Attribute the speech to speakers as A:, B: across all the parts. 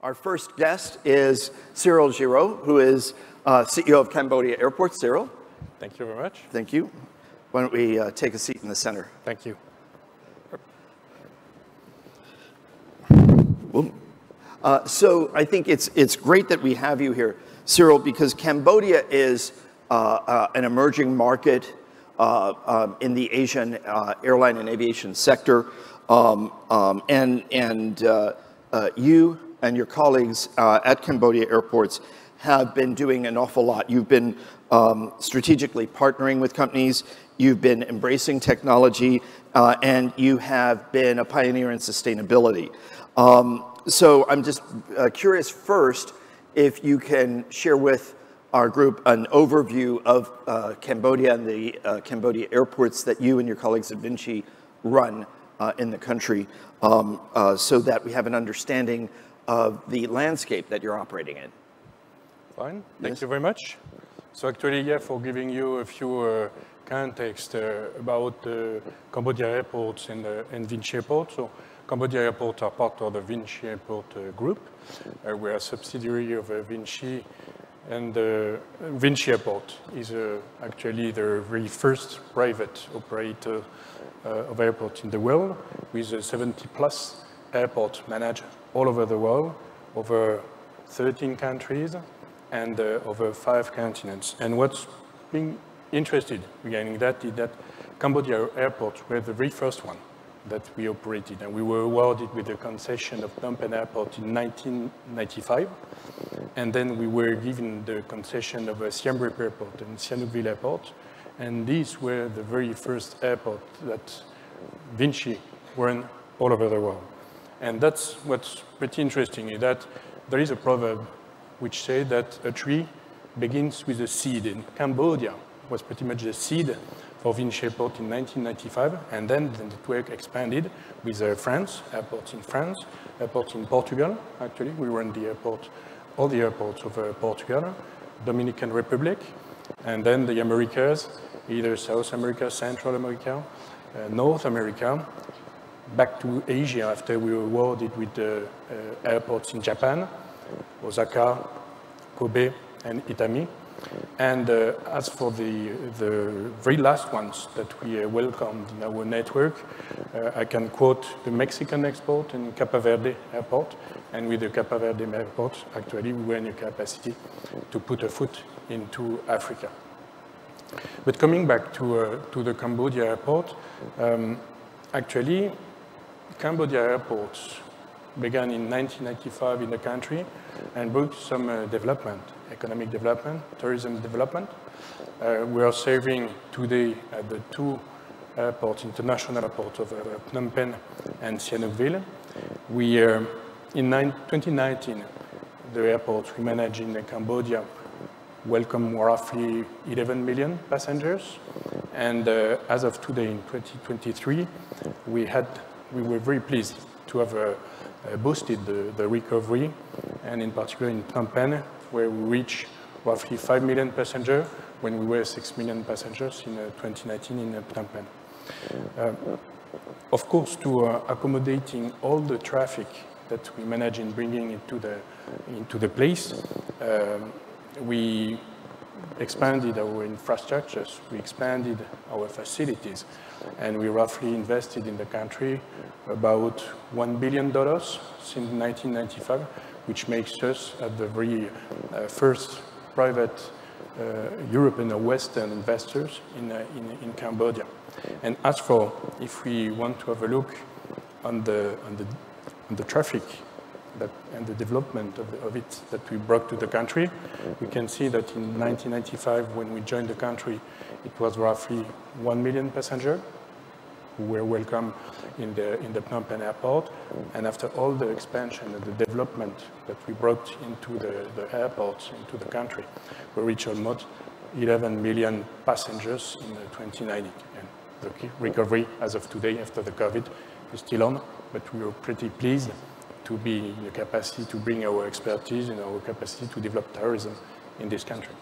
A: Our first guest is Cyril Girot, who is CEO of Cambodia Airports. Cyril.
B: Thank you very much.
A: Thank you. Why don't we take a seat in the center?
B: Thank you.
A: So I think it's great that we have you here, Cyril, because Cambodia is an emerging market in the Asian airline and aviation sector, you and your colleagues at Cambodia Airports have been doing an awful lot. You've been strategically partnering with companies, you've been embracing technology, and you have been a pioneer in sustainability. So I'm just curious first if you can share with our group an overview of Cambodia and the Cambodia airports that you and your colleagues at Vinci run in the country, so that we have an understanding of the landscape that you're operating in.
B: Fine, thank you very much. So actually, yeah, for giving you a few context about Cambodia Airports and Vinci Airports. So Cambodia Airports are part of the Vinci Airport group. We are a subsidiary of Vinci, and Vinci Airport is actually the very first private operator of airports in the world, with 70 plus airports managed all over the world, over 13 countries and over 5 continents. And what's being interested regarding that is that Cambodia Airports were the very first one that we operated, and we were awarded with the concession of Phnom Penh Airport in 1995, and then we were given the concession of Siem Reap Airport and Sihanoukville Airport, and these were the very first airport that Vinci ran all over the world. And that's what's pretty interesting, is that there is a proverb which says that a tree begins with a seed. In Cambodia was pretty much the seed for Vinci Airport in 1995, and then the network expanded with France, airports in France, airports in Portugal. Actually, we run the airport, all the airports of Portugal, Dominican Republic, and then the Americas, either South America, Central America, North America, back to Asia after we were awarded with the airports in Japan, Osaka, Kobe, and Itami. And as for the very last ones that we welcomed in our network, I can quote the Mexican export and Cape Verde Airport. And with the Cape Verde Airport, actually, we were in a capacity to put a foot into Africa. But coming back to the Cambodia Airport, actually, Cambodia Airports began in 1995 in the country and brought some development, economic development, tourism development. We are serving today at the 2 airports, international airports of Phnom Penh and Sihanoukville. In 2019, the airports we manage in Cambodia welcome roughly 11 million passengers. And as of today, in 2023, we were very pleased to have boosted the recovery, and in particular in Phnom Penh, where we reached roughly 5 million passengers when we were 6 million passengers in 2019 in Phnom Penh. Of course, to accommodating all the traffic that we manage in bringing into the place, we expanded our infrastructures, we expanded our facilities, and we roughly invested in the country about $1 billion since 1995, which makes us at the very first private European or Western investors in Cambodia. And as for, if we want to have a look on the traffic and the development of it that we brought to the country, we can see that in 1995, when we joined the country, it was roughly 1 million passengers who were welcome in the Phnom Penh airport. And after all the expansion and the development that we brought into the airports, into the country, we reached almost 11 million passengers in 2019. And the recovery as of today, after the COVID, is still on, but we are pretty pleased to be in the capacity to bring our expertise and our capacity to develop tourism in this country.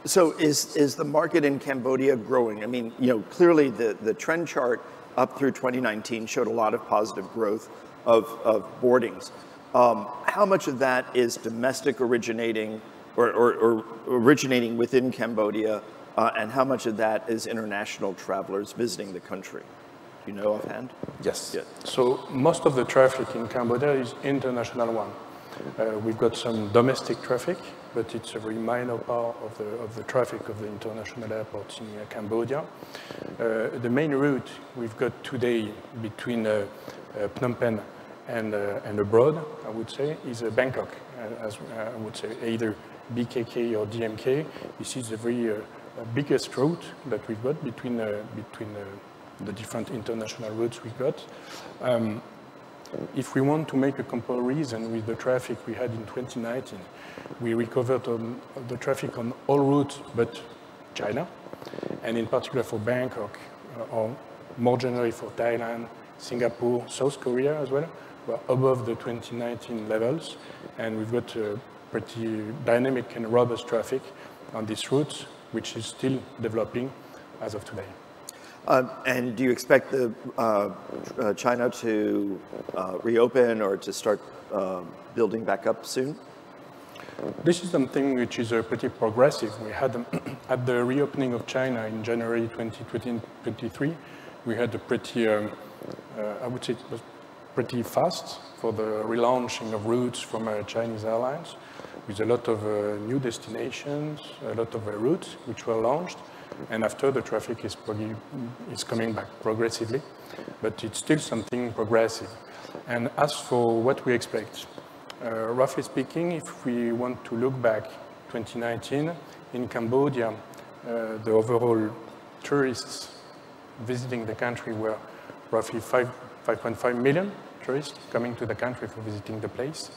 A: So is the market in Cambodia growing? I mean, clearly the trend chart up through 2019 showed a lot of positive growth of boardings. How much of that is domestic originating or originating within Cambodia, and how much of that is international travelers visiting the country? Do you know offhand?
B: Yes.
A: Yeah.
B: So most of the traffic in Cambodia is international one. We've got some domestic traffic, but it's a very minor part of the traffic of the international airports in Cambodia. The main route we've got today between Phnom Penh and abroad, I would say, is Bangkok, as I would say, either BKK or DMK. This is the very biggest route that we've got between the different international routes we've got. If we want to make a comparison with the traffic we had in 2019, we recovered the traffic on all routes but China, and in particular for Bangkok, or more generally for Thailand, Singapore, South Korea as well. We're above the 2019 levels, and we've got pretty dynamic and robust traffic on these routes, which is still developing as of today.
A: And do you expect China to reopen or to start building back up soon?
B: This is something which is pretty progressive. We had, at the reopening of China in January 2023, we had a pretty, I would say it was pretty fast for the relaunching of routes from Chinese airlines, with a lot of new destinations, a lot of routes which were launched. And after, the traffic is coming back progressively, but it's still something progressive. And as for what we expect, roughly speaking, if we want to look back 2019, in Cambodia, the overall tourists visiting the country were roughly 5.5 million tourists coming to the country for visiting the place.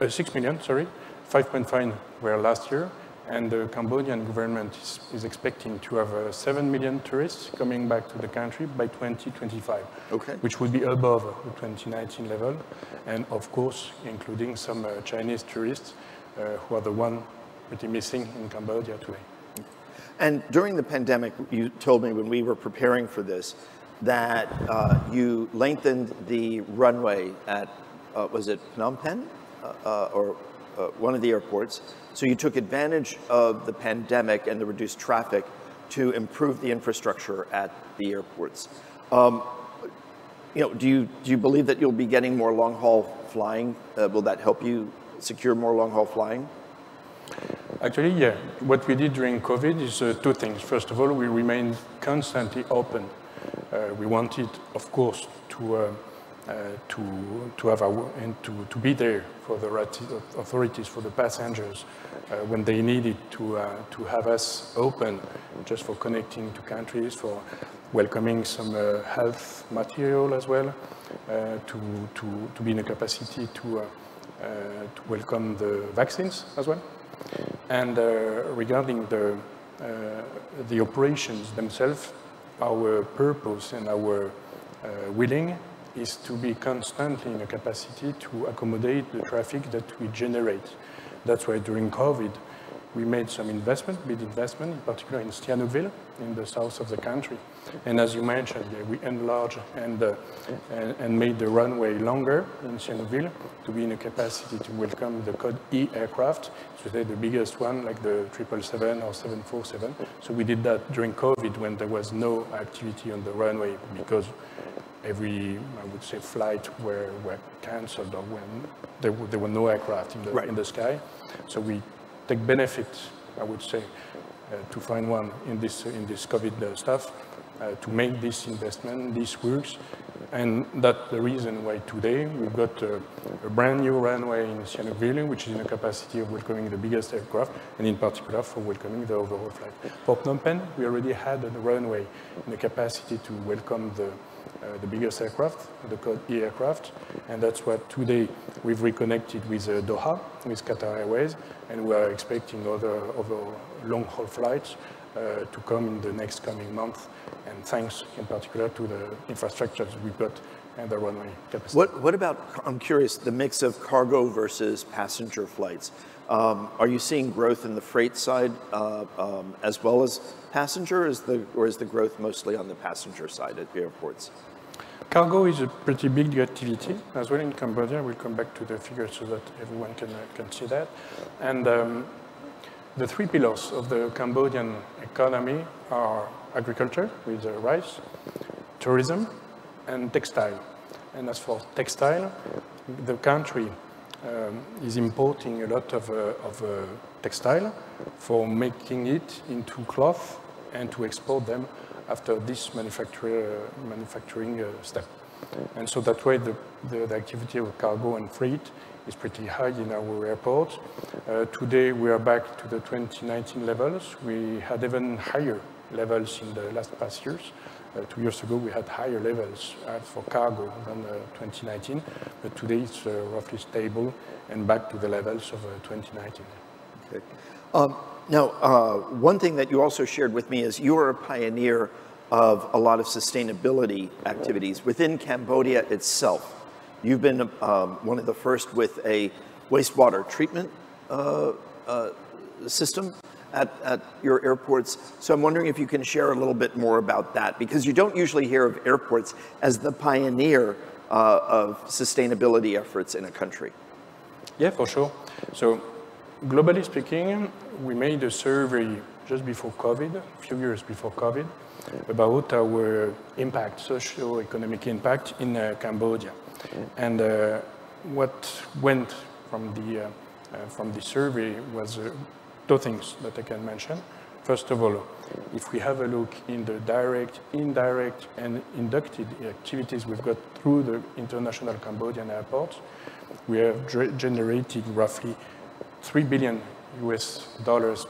B: 6 million, sorry, 5.5 were last year. And the Cambodian government is expecting to have 7 million tourists coming back to the country by 2025, okay, which would be above the 2019 level, and of course, including some Chinese tourists who are the one pretty missing in Cambodia today.
A: And during the pandemic, you told me when we were preparing for this that you lengthened the runway at, was it Phnom Penh or one of the airports? So you took advantage of the pandemic and the reduced traffic to improve the infrastructure at the airports. Do you believe that you'll be getting more long-haul flying? Will that help you secure more long-haul flying?
B: Actually, yeah. What we did during COVID is two things. First of all, we remained constantly open. We wanted, of course, to have and to be there for the authorities, for the passengers, when they needed to have us open, just for connecting to countries, for welcoming some health material as well, to be in a capacity to welcome the vaccines as well. And regarding the operations themselves, our purpose and our willing is to be constantly in a capacity to accommodate the traffic that we generate. That's why during COVID, we made some big investment, in particular in Sihanoukville, in the south of the country. And as you mentioned, yeah, we enlarged and made the runway longer in Sihanoukville to be in a capacity to welcome the Code E aircraft, today the biggest one, like the 777 or 747. So we did that during COVID when there was no activity on the runway because every, I would say, flight were cancelled or when there were no aircraft in the sky. So we take benefit, I would say, to find one in this COVID stuff, to make this investment, this works. And that's the reason why today we've got a brand new runway in Sihanoukville, which is in a capacity of welcoming the biggest aircraft, and in particular for welcoming the overall flight. For Phnom Penh, we already had a runway in the capacity to welcome the biggest aircraft, the Code E aircraft, and that's what today we've reconnected with Doha, with Qatar Airways, and we are expecting other long-haul flights to come in the next coming month, and thanks in particular to the infrastructures we've got and the runway capacity.
A: What about, I'm curious, the mix of cargo versus passenger flights? Are you seeing growth in the freight side as well as passenger, or is the growth mostly on the passenger side at the airports?
B: Cargo is a pretty big activity as well in Cambodia. We'll come back to the figures so that everyone can see that. And the three pillars of the Cambodian economy are agriculture with rice, tourism, and textile. And as for textile, the country is importing a lot of textile for making it into cloth and to export them after this manufacturing step. And so that way the activity of cargo and freight is pretty high in our airport. Today we are back to the 2019 levels. We had even higher levels in the past years. 2 years ago we had higher levels for cargo than 2019, but today it's roughly stable and back to the levels of 2019.
A: Okay. Now, one thing that you also shared with me is you are a pioneer of a lot of sustainability activities within Cambodia itself. You've been one of the first with a wastewater treatment system at your airports. So I'm wondering if you can share a little bit more about that, because you don't usually hear of airports as the pioneer of sustainability efforts in a country.
B: Yeah, for sure. So globally speaking, we made a survey just before COVID, a few years before COVID, about our impact, socio-economic impact in Cambodia. And what went from the survey was two things that I can mention. First of all, if we have a look in the direct, indirect, and inducted activities we've got through the international Cambodian airports, we have generated roughly $3 billion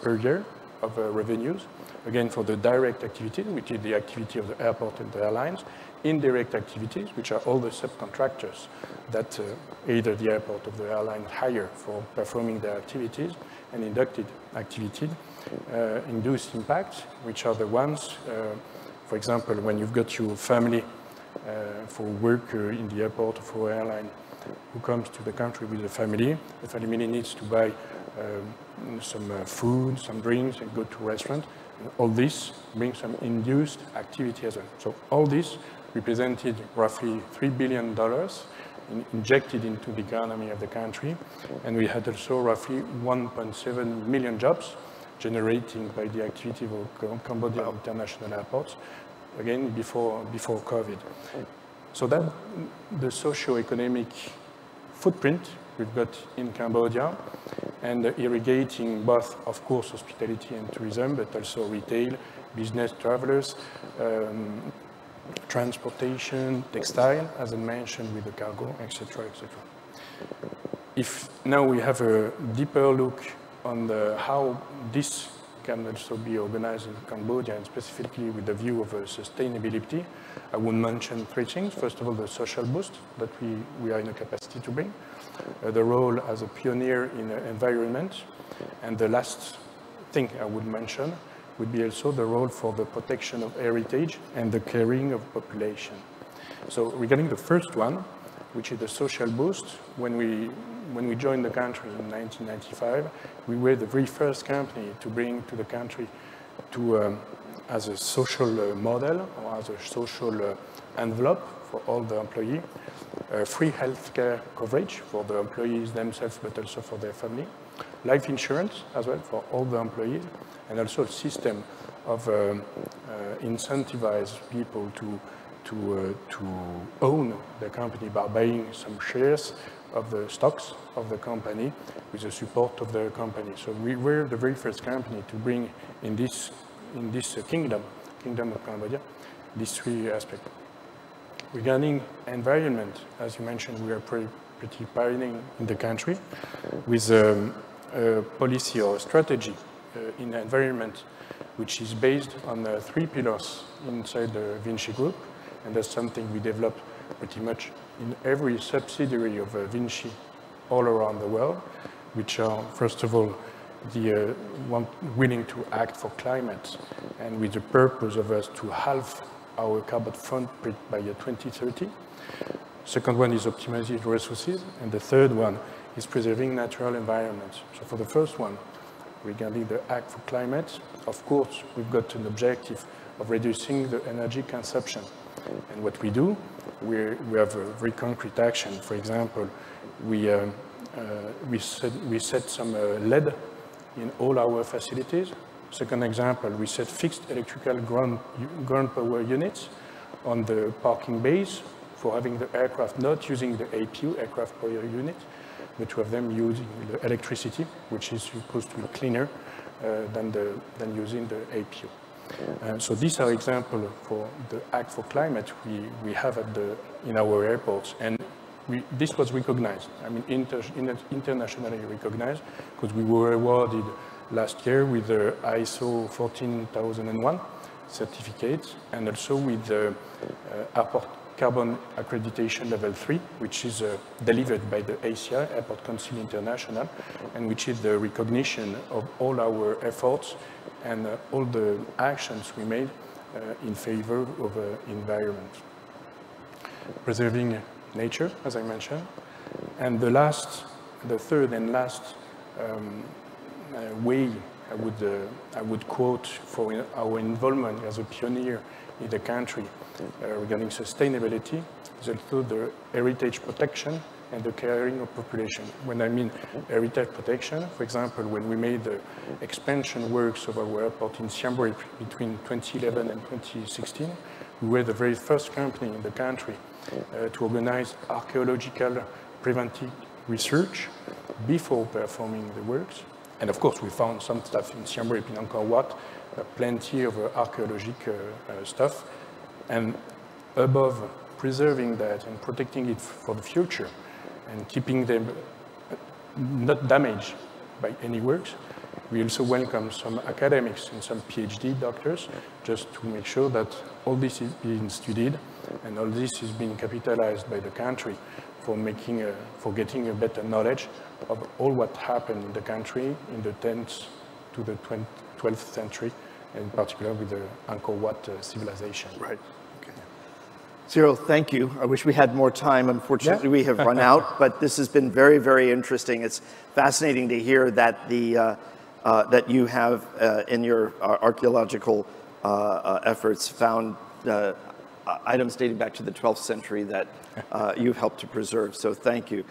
B: per year of revenues. Again, for the direct activities, which is the activity of the airport and the airlines. Indirect activities, which are all the subcontractors that either the airport or the airline hire for performing their activities, and inducted activities, induced impact, which are the ones, for example, when you've got your family for work in the airport or for airline who comes to the country with the family needs to buy some food, some drinks, and go to a restaurant. And all this brings some induced activity as well. So all this represented roughly $3 billion injected into the economy of the country. And we had also roughly 1.7 million jobs generating by the activity of Cambodia international airports, again, before COVID. So that the socio-economic footprint we've got in Cambodia, and irrigating both, of course, hospitality and tourism, but also retail, business travelers, transportation, textile, as I mentioned with the cargo, etc., etc. If now we have a deeper look on how this can also be organized in Cambodia, and specifically with the view of sustainability, I would mention three things. First of all, the social boost that we are in a capacity to bring, the role as a pioneer in environment, and the last thing I would mention would be also the role for the protection of heritage and the caring of population. So regarding the first one, which is the social boost, when we joined the country in 1995, we were the very first company to bring to the country as a social model or as a social envelope for all the employees, free healthcare coverage for the employees themselves, but also for their family, life insurance as well for all the employees, and also a system of incentivize people to own the company by buying some shares of the stocks of the company with the support of the company. So we were the very first company to bring in this kingdom of Cambodia, these three aspects. Regarding environment, as you mentioned, we are pretty pioneering in the country with a policy or strategy in environment, which is based on three pillars inside the Vinci Group. And that's something we develop pretty much in every subsidiary of Vinci all around the world, which are, first of all, the one willing to act for climate, and with the purpose of us to halve our carbon footprint by 2030. Second one is optimizing resources, and the third one is preserving natural environments. So for the first one, regarding the Act for Climate, of course, we've got an objective of reducing the energy consumption. And what we do, we have a very concrete action. For example, we set some LED in all our facilities. Second example, we set fixed electrical ground power units on the parking bays for having the aircraft not using the APU, aircraft power unit, but to have them using the electricity, which is supposed to be cleaner than using the APU. So these are examples for the Act for Climate we have in our airports. And this was recognized, I mean, internationally recognized, because we were awarded last year with the ISO 14001 certificate, and also with the Airport Carbon Accreditation Level 3, which is delivered by the ACI, Airport Council International, and which is the recognition of all our efforts and all the actions we made in favor of environment. Preserving nature, as I mentioned. And the third and last way I would quote for our involvement as a pioneer in the country regarding sustainability is also the heritage protection and the caring of population. When I mean heritage protection, for example, when we made the expansion works of our airport in Siem Reap between 2011 and 2016, we were the very first company in the country to organize archaeological preventive research before performing the works. And of course, we found some stuff in Siem Reap, in Angkor Wat, plenty of archaeological stuff. And above preserving that and protecting it for the future and keeping them not damaged by any works, we also welcome some academics and some PhD doctors just to make sure that all this is being studied and all this is being capitalized by the country for getting a better knowledge of all what happened in the country in the 10th to the 12th century, in particular with the Angkor Wat civilization.
A: Right. Okay. Cyril, thank you. I wish we had more time. Unfortunately, we have run out, but this has been very, very interesting. It's fascinating to hear that that you have in your archaeological efforts found items dating back to the 12th century that you've helped to preserve. So thank you.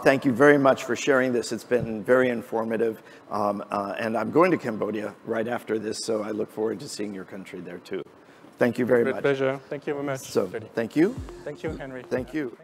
A: Thank you very much for sharing this. It's been very informative. And I'm going to Cambodia right after this, so I look forward to seeing your country there too. Thank you very much.
B: Great pleasure. Thank you very much.
A: So, thank you.
B: Thank you, Henry.
A: Thank you.